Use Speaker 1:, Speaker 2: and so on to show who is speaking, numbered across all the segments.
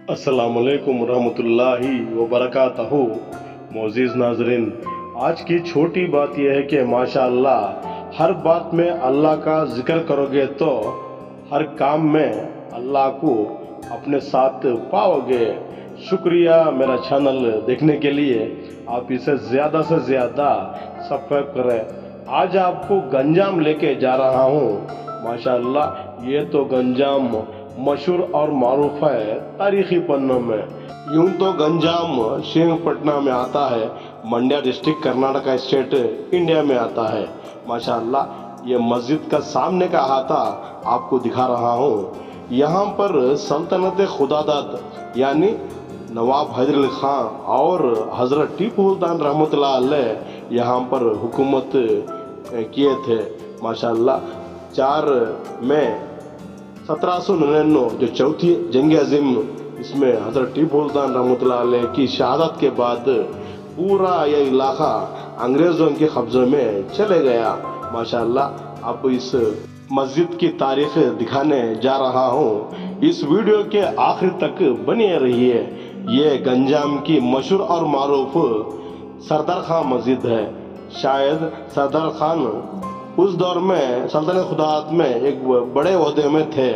Speaker 1: अस्सलामुअलैकुम रहमतुल्लाहि व बरकातहू। मोअज़्ज़िज़ नाज़रीन, आज की छोटी बात यह है कि माशाअल्लाह हर बात में अल्लाह का जिक्र करोगे तो हर काम में अल्लाह को अपने साथ पाओगे। शुक्रिया मेरा चैनल देखने के लिए। आप इसे ज़्यादा से ज़्यादा सब्सक्राइब करें। आज आपको गंजाम लेके जा रहा हूँ। माशाअल्लाह ये तो गंजाम मशहूर और मारूफ है तारीखी पन्नों में। यूं तो गंजाम श्रीरंगपटना में आता है, Mandya district Karnataka state India में आता है। माशाअल्लाह ये मस्जिद का सामने का अहाता आपको दिखा रहा हूँ। यहाँ पर सल्तनत खुदादाद यानी नवाब हैदर अली खां और हज़रत टीपू सुल्तान रहमतुल्लाह अलैह यहाँ पर हुकूमत किए थे। माशाअल्लाह 4 मई 1799 जो चौथी जंग अज़ीम, इसमें हज़रत टीपू सुल्तान रहमतुल्लाह अलैह की शहादत के बाद पूरा यह इलाका अंग्रेज़ों के कब्ज़े में चले गया। माशाअल्लाह अब इस मस्जिद की तारीख दिखाने जा रहा हूँ। इस वीडियो के आखिर तक बने रहिए। ये गंजाम की मशहूर और मारूफ सरदार खान मस्जिद है। शायद सरदार खान उस दौर में सल्तनत खुदात में एक बड़े ओहदे में थे।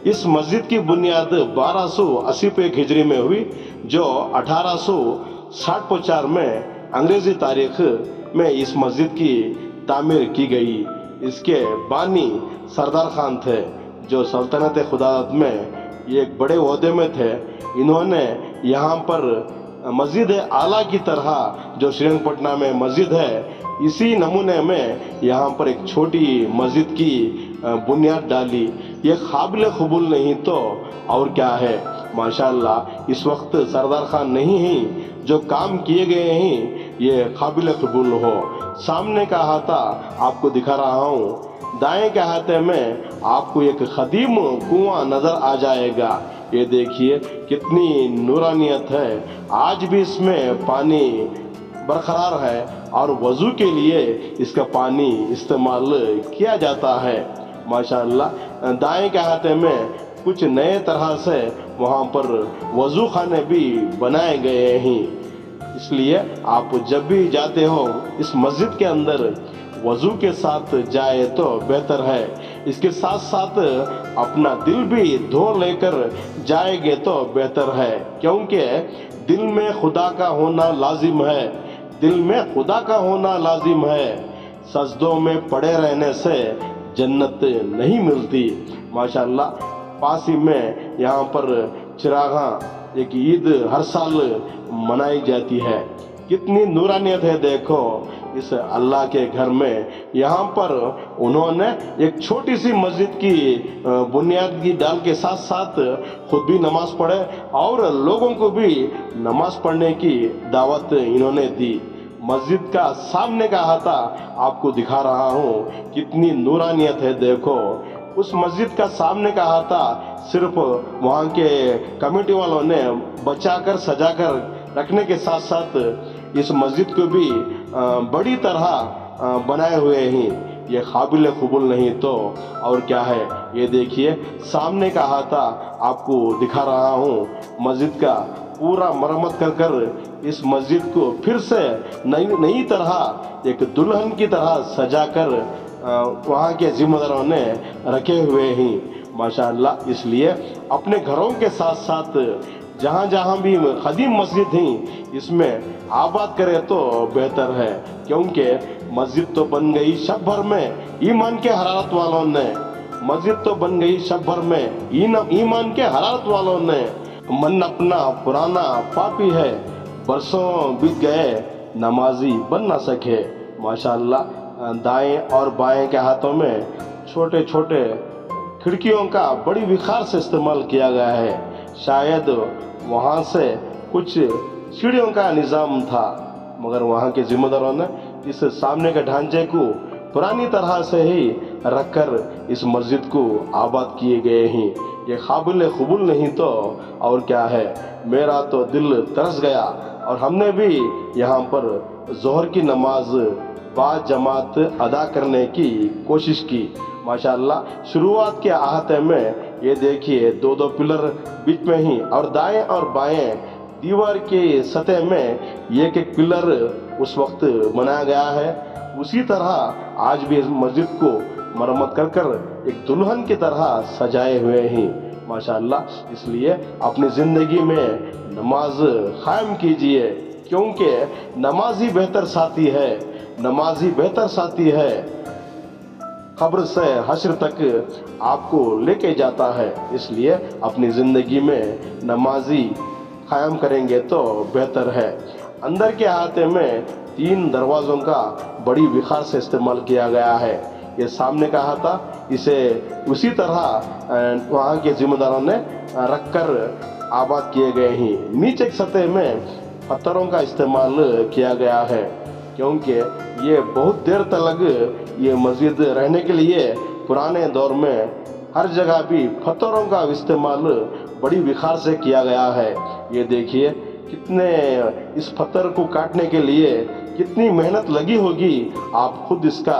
Speaker 1: इस मस्जिद की बुनियाद 1280 हिजरी में हुई, जो 1860 में अंग्रेजी तारीख में इस मस्जिद की तामीर की गई। इसके बानी सरदार खान थे, जो सल्तनत खुदात में एक बड़े ओहदे में थे। इन्होंने यहाँ पर मस्जिद आला की तरह जो श्रीरंगपटना में मस्जिद है, इसी नमूने में यहाँ पर एक छोटी मस्जिद की बुनियाद डाली। ये काबिल कबूल नहीं तो और क्या है। माशाअल्लाह इस वक्त सरदार खान नहीं ही, जो काम किए गए हैं ये काबिल कबूल हो। सामने का अहाता आपको दिखा रहा हूँ। दाएं के अहाते में आपको एक कदीम कुआं नजर आ जाएगा। ये देखिए कितनी नूरानियत है। आज भी इसमें पानी बरकरार है और वज़ू के लिए इसका पानी इस्तेमाल किया जाता है। माशाअल्लाह दाएं के हाथे में कुछ नए तरह से वहाँ पर वज़ू खाने भी बनाए गए हैं। इसलिए आप जब भी जाते हो इस मस्जिद के अंदर वज़ू के साथ जाए तो बेहतर है। इसके साथ साथ अपना दिल भी धो लेकर जाएंगे तो बेहतर है, क्योंकि दिल में खुदा का होना लाजिम है। दिल में खुदा का होना लाजिम है। सजदों में पड़े रहने से जन्नत नहीं मिलती। माशाअल्लाह पास ही में यहाँ पर चिरागा एक ईद हर साल मनाई जाती है। कितनी नूरानियत है देखो इस अल्लाह के घर में। यहाँ पर उन्होंने एक छोटी सी मस्जिद की बुनियाद की डाल के साथ साथ खुद भी नमाज पढ़े और लोगों को भी नमाज पढ़ने की दावत इन्होंने दी। मस्जिद का सामने का अहाता आपको दिखा रहा हूँ। कितनी नूरानियत है देखो। उस मस्जिद का सामने का अहाता सिर्फ वहाँ के कमेटी वालों ने बचाकर सजाकर रखने के साथ साथ इस मस्जिद को भी बड़ी तरह बनाए हुए हैं। ये काबिल कबूल नहीं तो और क्या है। ये देखिए सामने का अहाता आपको दिखा रहा हूँ। मस्जिद का पूरा मरम्मत कर इस मस्जिद को फिर से नई तरह एक दुल्हन की तरह सजाकर वहाँ के जिम्मेदारों ने रखे हुए हैं। माशाअल्लाह इसलिए अपने घरों के साथ साथ जहाँ जहाँ भी कदीम मस्जिद हैं इसमें आबाद करें तो बेहतर है, क्योंकि मस्जिद तो बन गई शब भर में ईमान के हरारत वालों ने। मस्जिद तो बन गई शब भर में ईमान के हरारत वालों ने। मन अपना पुराना पापी है, बरसों बीत गए नमाजी बन ना सके। माशाअल्लाह दाएं और बाएं के हाथों में छोटे छोटे खिड़कियों का बड़ी विखार से इस्तेमाल किया गया है। शायद वहाँ से कुछ सीढ़ियों का निज़ाम था, मगर वहाँ के जिम्मेदारों ने इस सामने के ढांचे को पुरानी तरह से ही रखकर इस मस्जिद को आबाद किए गए हैं। ये काबिल कबूल नहीं तो और क्या है। मेरा तो दिल तरस गया और हमने भी यहाँ पर ज़ोहर की नमाज बाजमात अदा करने की कोशिश की। माशाअल्लाह शुरुआत के अहाते में ये देखिए दो दो पिलर बीच में ही, और दाएं और बाएं दीवार के सतह में एक एक पिलर उस वक्त बनाया गया है। उसी तरह आज भी इस मस्जिद को मरम्मत कर कर एक दुल्हन की तरह सजाए हुए हैं माशाअल्लाह। इसलिए अपनी ज़िंदगी में नमाज कायम कीजिए, क्योंकि नमाज ही बेहतर साथी है, नमाज ही बेहतर साथी है, कब्र से हश्र तक आपको लेके जाता है। इसलिए अपनी ज़िंदगी में नमाजी कायम करेंगे तो बेहतर है। अंदर के अहाते में 3 दरवाज़ों का बड़ी विखार से इस्तेमाल किया गया है। ये सामने का अहाता इसे उसी तरह वहाँ के जिम्मेदारों ने रख कर आबाद किए गए हैं। नीचे की सतह में पत्थरों का इस्तेमाल किया गया है, क्योंकि ये बहुत देर तक ये मस्जिद रहने के लिए पुराने दौर में हर जगह भी पत्थरों का इस्तेमाल बड़ी विखार से किया गया है। ये देखिए कितने इस पत्थर को काटने के लिए कितनी मेहनत लगी होगी, आप खुद इसका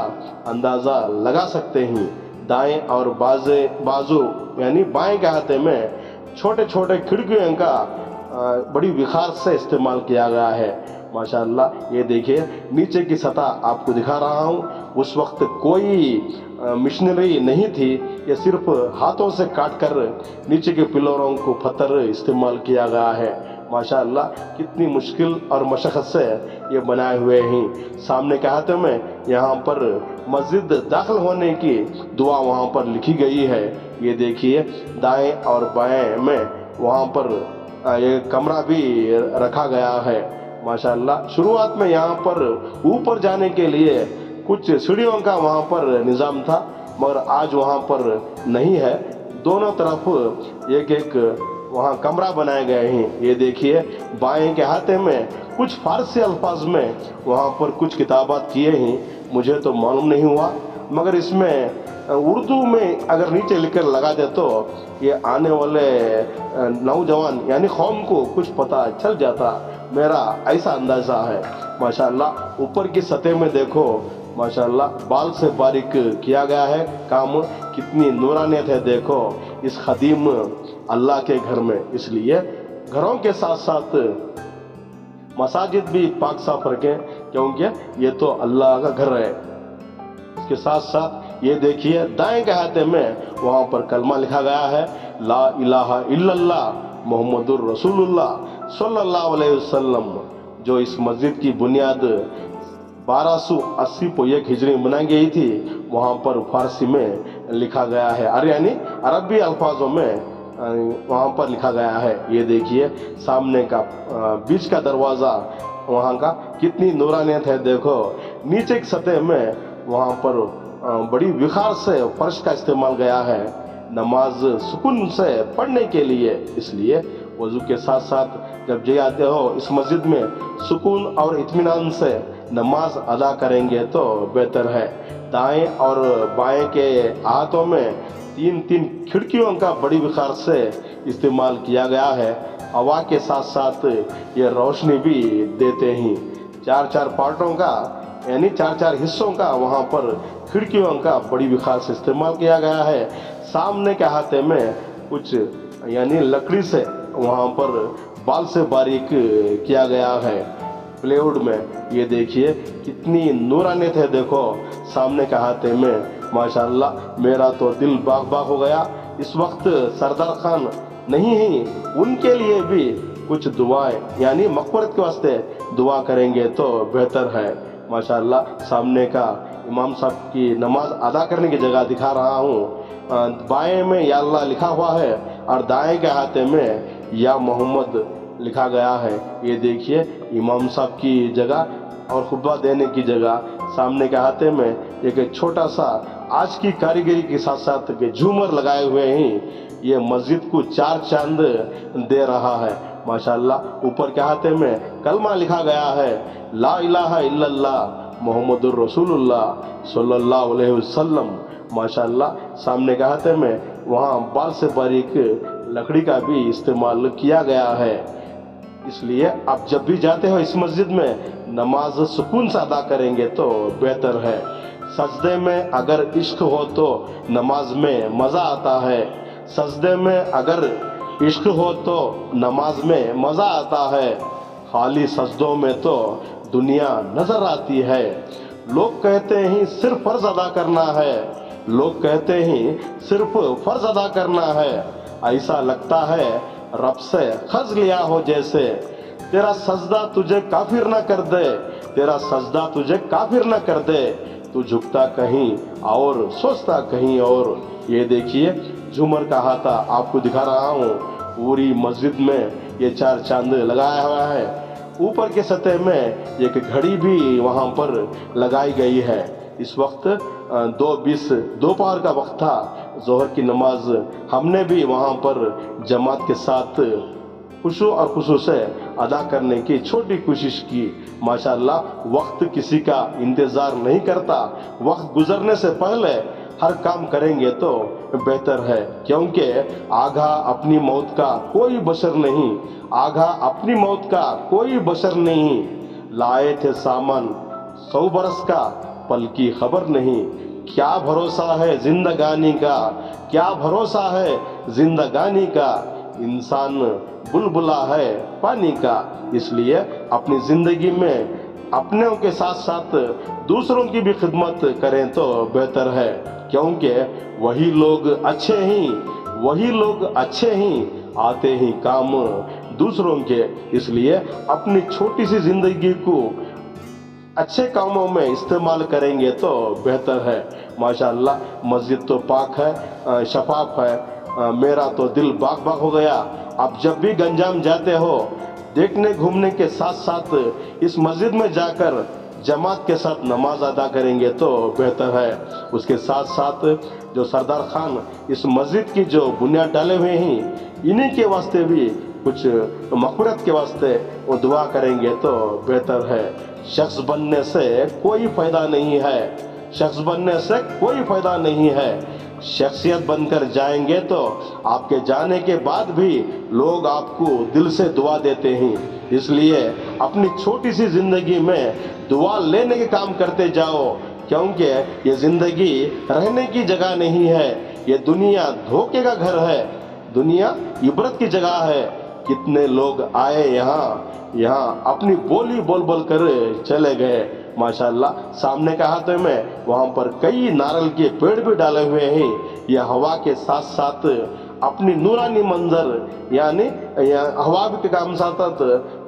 Speaker 1: अंदाज़ा लगा सकते हैं। दाएं और बाजू यानी बाएं के हाथे में छोटे छोटे खिड़कियों का बड़ी विखार से इस्तेमाल किया गया है माशाअल्लाह। ये देखिए नीचे की सतह आपको दिखा रहा हूँ, उस वक्त कोई मशीनरी नहीं थी, ये सिर्फ हाथों से काट कर नीचे के पिलरों को पत्थर इस्तेमाल किया गया है माशाअल्लाह। कितनी मुश्किल और मशक्क़त से ये बनाए हुए हैं। सामने के हाथ में यहाँ पर मस्जिद दाखिल होने की दुआ वहाँ पर लिखी गई है। ये देखिए दाएं और बाएं में वहाँ पर ये कमरा भी रखा गया है माशाअल्लाह। शुरुआत में यहाँ पर ऊपर जाने के लिए कुछ सीढ़ियों का वहाँ पर निज़ाम था, मगर आज वहाँ पर नहीं है। दोनों तरफ एक एक वहाँ कमरा बनाए गए हैं। ये देखिए बाएं के हाथे में कुछ फारसी अल्फाज में वहाँ पर कुछ किताबात किए हैं, मुझे तो मालूम नहीं हुआ, मगर इसमें उर्दू में अगर नीचे लिखकर लगा दे तो ये आने वाले नौजवान यानी कौम को कुछ पता चल जाता, मेरा ऐसा अंदाज़ा है माशाअल्लाह। ऊपर की सतह में देखो माशाअल्लाह बाल से बारीक किया गया है काम, कितनी नूरानियत है देखो इस खदीम अल्लाह के घर में। इसलिए घरों के साथ साथ मसाजिद भी पाक साफ रखें, क्योंकि ये तो अल्लाह का घर है। इसके साथ साथ ये देखिए दाएं के हाथे में वहाँ पर कलमा लिखा गया है, ला इलाहा इल्लल्लाह मोहम्मदुर रसूलुल्लाह सल्लल्लाहु अलैहि वसल्लम। जो इस मस्जिद की बुनियाद 1280 हिजरी में बनाई गई थी, वहाँ पर फारसी में लिखा गया है, और यानी अरबी अल्फाजों में वहाँ पर लिखा गया है। ये देखिए सामने का बीच का दरवाज़ा वहाँ का कितनी नूरानियत है देखो। नीचे की सतह में वहाँ पर बड़ी विखार से फर्श का इस्तेमाल गया है नमाज सुकून से पढ़ने के लिए। इसलिए वज़ू के साथ साथ जब जाते हो इस मस्जिद में सुकून और इत्मीनान से नमाज अदा करेंगे तो बेहतर है। दाएं और बाएं के हाथों में 3-3 खिड़कियों का बड़ी विखार से इस्तेमाल किया गया है। हवा के साथ साथ ये रोशनी भी देते हैं। 4-4 पार्टों का यानी 4-4 हिस्सों का वहाँ पर खिड़कियों का बड़ी विखार से इस्तेमाल किया गया है। सामने के हाथे में कुछ यानी लकड़ी से वहाँ पर बाल से बारीक किया गया है प्लेवुड में। ये देखिए कितनी नूरानियत है देखो सामने के हाथे में माशाअल्लाह। मेरा तो दिल बाग बाग हो गया। इस वक्त सरदार खान नहीं है, उनके लिए भी कुछ दुआएं यानी मक़फ़रत के वास्ते दुआ करेंगे तो बेहतर है माशाअल्लाह। सामने का इमाम साहब की नमाज अदा करने की जगह दिखा रहा हूँ। बाएं में या अल्लाह लिखा हुआ है और दाएं के हाथे में या मोहम्मद लिखा गया है। ये देखिए इमाम साहब की जगह और खुतबा देने की जगह। सामने के हाथे में एक छोटा सा आज की कारीगरी के साथ साथ के झूमर लगाए हुए हैं। ये मस्जिद को 4 चांद दे रहा है माशाअल्लाह। ऊपर के हाथे में कलमा लिखा गया है, ला इलाहा इल्लल्लाह मोहम्मदुर रसूलुल्लाह सल्लल्लाहु अलैहि वसल्लम माशाअल्लाह। सामने के हाथे में वहाँ बाल से बारीक लकड़ी का भी इस्तेमाल किया गया है। इसलिए आप जब भी जाते हो इस मस्जिद में नमाज सुकून से अदा करेंगे तो बेहतर है। सजदे में अगर इश्क हो तो नमाज में मज़ा आता है। सजदे में अगर इश्क हो तो नमाज में मज़ा आता है, खाली सजदों में तो दुनिया नजर आती है। लोग कहते हैं सिर्फ फर्ज अदा करना है, लोग कहते हैं सिर्फ फर्ज अदा करना है, ऐसा लगता है रब से खर्च लिया हो जैसे। तेरा सजदा तुझे काफिर न कर दे, तेरा सजदा तुझे काफिर न कर दे, तू झुकता कहीं और सोचता कहीं और। ये देखिए झूमर का हाथा आपको दिखा रहा हूँ, पूरी मस्जिद में ये 4 चांद लगाया हुआ है। ऊपर के सतह में एक घड़ी भी वहाँ पर लगाई गई है। इस वक्त 2:20 दोपहर का वक्त था, जोहर की नमाज हमने भी वहाँ पर जमात के साथ खुशू और खुशू से अदा करने की छोटी कोशिश की। माशाअल्लाह वक्त किसी का इंतज़ार नहीं करता, वक्त गुजरने से पहले हर काम करेंगे तो बेहतर है, क्योंकि आगा अपनी मौत का कोई बशर नहीं, आगा अपनी मौत का कोई बशर नहीं। लाए थे सामान 100 बरस का, पल की खबर नहीं। क्या भरोसा है जिंदगानी का, क्या भरोसा है जिंदगानी का, इंसान बुलबुला है पानी का। इसलिए अपनी जिंदगी में अपनों के साथ साथ दूसरों की भी खिदमत करें तो बेहतर है, क्योंकि वही लोग अच्छे ही, वही लोग अच्छे ही आते ही काम दूसरों के। इसलिए अपनी छोटी सी जिंदगी को अच्छे कामों में इस्तेमाल करेंगे तो बेहतर है। माशाअल्लाह मस्जिद तो पाक है, शफाफ है। मेरा तो दिल बाग बाग हो गया। आप जब भी गंजाम जाते हो, देखने घूमने के साथ साथ इस मस्जिद में जाकर जमात के साथ नमाज अदा करेंगे तो बेहतर है। उसके साथ साथ जो सरदार खान इस मस्जिद की जो बुनियाद डाले हुए हैं, इन्हीं के वास्ते भी कुछ मग़फ़िरत के वास्ते वो दुआ करेंगे तो बेहतर है। शख्स बनने से कोई फ़ायदा नहीं है, शख्स बनने से कोई फ़ायदा नहीं है। शख्सियत बनकर जाएंगे तो आपके जाने के बाद भी लोग आपको दिल से दुआ देते हैं। इसलिए अपनी छोटी सी ज़िंदगी में दुआ लेने के काम करते जाओ, क्योंकि ये ज़िंदगी रहने की जगह नहीं है, ये दुनिया धोखे का घर है, दुनिया इबरत की जगह है। कितने लोग आए यहाँ अपनी बोली बोल बोल कर चले गए। माशाअल्लाह सामने का हाथ में वहाँ पर कई नारियल के पेड़ भी डाले हुए हैं। यह हवा के साथ साथ अपनी नूरानी मंजर यानी हवा के काम साथ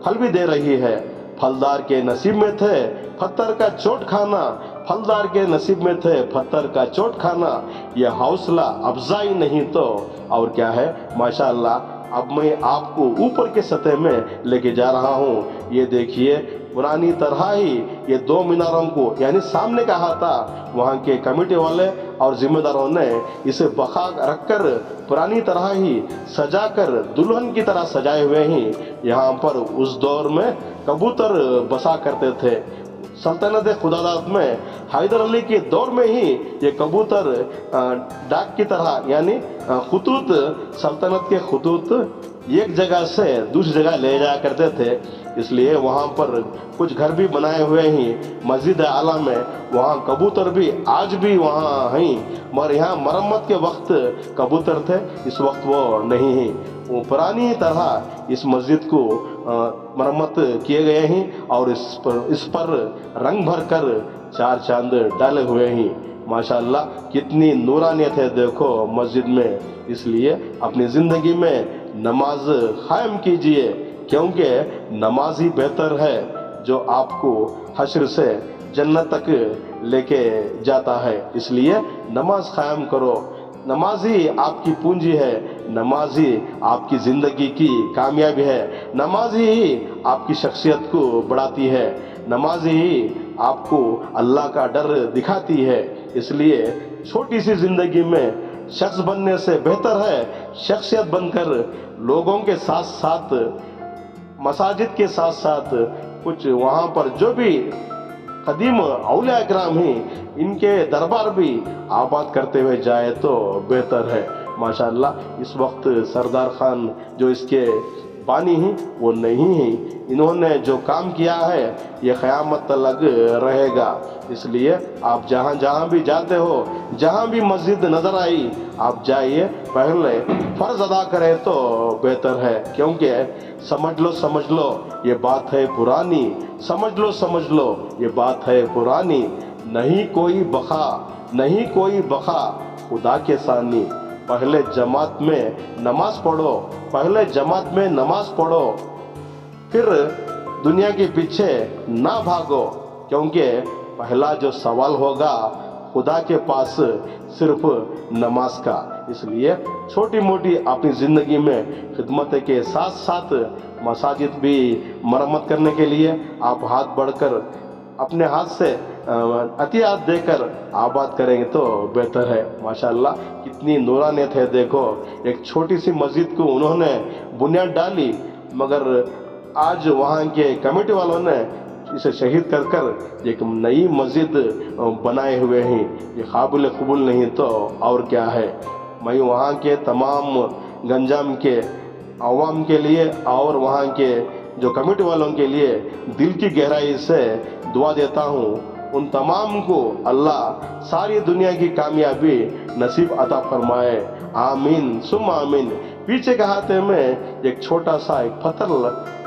Speaker 1: फल भी दे रही है। फलदार के नसीब में थे पत्थर का चोट खाना, फलदार के नसीब में थे पत्थर का चोट खाना। यह हौसला अफजाई नहीं तो और क्या है। माशाअल्लाह अब मैं आपको ऊपर के सतह में लेके जा रहा हूँ। ये देखिए पुरानी तरह ही ये 2 मीनारों को यानी सामने का हाथा वहाँ के कमेटी वाले और जिम्मेदारों ने इसे बखा रखकर पुरानी तरह ही सजाकर दुल्हन की तरह सजाए हुए हैं। यहाँ पर उस दौर में कबूतर बसा करते थे। सल्तनत खुदादात में हैदर अली के दौर में ही ये कबूतर डाक की तरह यानी खुतूत, सल्तनत के खुतूत एक जगह से दूसरी जगह ले जाया करते थे। इसलिए वहाँ पर कुछ घर भी बनाए हुए हैं मस्जिद आला में, वहाँ कबूतर भी आज भी वहाँ हैं, मगर यहाँ मरम्मत के वक्त कबूतर थे, इस वक्त वो नहीं हैं। वो पुरानी तरह इस मस्जिद को मरम्मत किए गए हैं और इस पर रंग भर कर 4 चांद डाले हुए हैं। माशाअल्लाह कितनी नूरानियत है देखो मस्जिद में। इसलिए अपनी ज़िंदगी में नमाज कायम कीजिए, क्योंकि नमाज ही बेहतर है जो आपको हश्र से जन्नत तक लेके जाता है। इसलिए नमाज कायम करो, नमाज ही आपकी पूंजी है, नमाज ही आपकी ज़िंदगी की कामयाबी है, नमाज ही आपकी शख्सियत को बढ़ाती है, नमाज ही आपको अल्लाह का डर दिखाती है। इसलिए छोटी सी ज़िंदगी में शख्स बनने से बेहतर है शख्सियत बनकर लोगों के साथ साथ मसाजिद के साथ साथ कुछ वहाँ पर जो भी कदीम औलिया इकराम हैं इनके दरबार भी आबाद करते हुए जाए तो बेहतर है। माशाअल्लाह इस वक्त सरदार खान जो इसके बानी ही वो नहीं ही। इन्होंने जो काम किया है ये क़यामत तक रहेगा। इसलिए आप जहाँ जहाँ भी जाते हो, जहाँ भी मस्जिद नज़र आई आप जाइए, पहले फ़र्ज़ अदा करें तो बेहतर है, क्योंकि समझ लो ये बात है पुरानी, समझ लो ये बात है पुरानी। नहीं कोई बखा खुदा के सानी। पहले जमात में नमाज पढ़ो, फिर दुनिया के पीछे ना भागो, क्योंकि पहला जो सवाल होगा खुदा के पास सिर्फ नमाज का। इसलिए छोटी मोटी अपनी ज़िंदगी में खिदमत के साथ साथ मसाजिद भी मरम्मत करने के लिए आप हाथ बढ़कर अपने हाथ से अतियात देकर आबाद करेंगे तो बेहतर है। माशाअल्लाह कितनी नूरानियत है। देखो एक छोटी सी मस्जिद को उन्होंने बुनियाद डाली, मगर आज वहाँ के कमेटी वालों ने इसे शहीद कर एक नई मस्जिद बनाए हुए हैं। ये काबिल कबूल नहीं तो और क्या है। मैं वहाँ के तमाम गंजाम के अवाम के लिए और वहाँ के जो कमेटी वालों के लिए दिल की गहराई से दुआ देता हूँ। उन तमाम को अल्लाह सारी दुनिया की कामयाबी नसीब अता फरमाए। आमीन सुम आमीन। पीछे के हाथे में एक छोटा सा एक पत्थर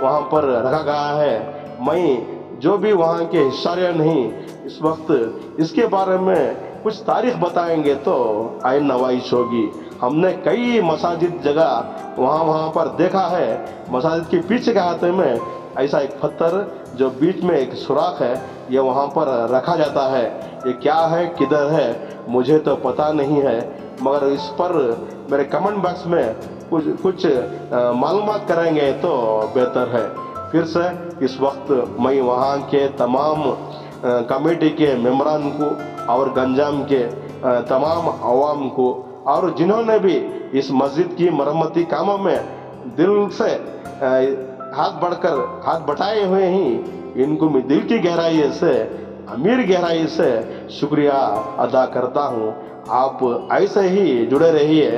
Speaker 1: वहाँ पर रखा गया है। मैं जो भी वहाँ के हिस्सारियाँ नहीं इस वक्त इसके बारे में कुछ तारीख बताएंगे तो आइन नवाइश होगी। हमने कई मसाजिद जगह वहाँ पर देखा है, मसाजिद के पीछे के हाथे में ऐसा एक पत्थर जो बीच में एक सुराख है, ये वहाँ पर रखा जाता है। ये क्या है, किधर है, मुझे तो पता नहीं है, मगर इस पर मेरे कमेंट बॉक्स में कुछ मालूमात कराएंगे तो बेहतर है। फिर से इस वक्त मैं वहाँ के तमाम कमेटी के मेम्बरान को और गंजाम के तमाम अवाम को और जिन्होंने भी इस मस्जिद की मरम्मती कामों में दिल से हाथ बटाए हुए हैं, इनको मैं दिल की गहराई से, अमीर गहराई से शुक्रिया अदा करता हूँ। आप ऐसे ही जुड़े रहिए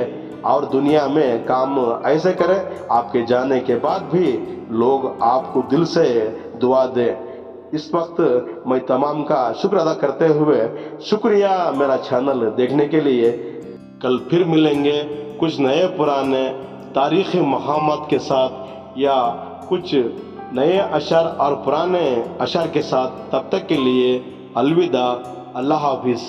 Speaker 1: और दुनिया में काम ऐसे करें, आपके जाने के बाद भी लोग आपको दिल से दुआ दें। इस वक्त मैं तमाम का शुक्र अदा करते हुए शुक्रिया मेरा चैनल देखने के लिए। कल फिर मिलेंगे कुछ नए पुराने तारीख़ी मक़ामात के साथ या कुछ नए अशर और पुराने अशर के साथ। तब तक के लिए अलविदा, अल्लाह हाफिज़।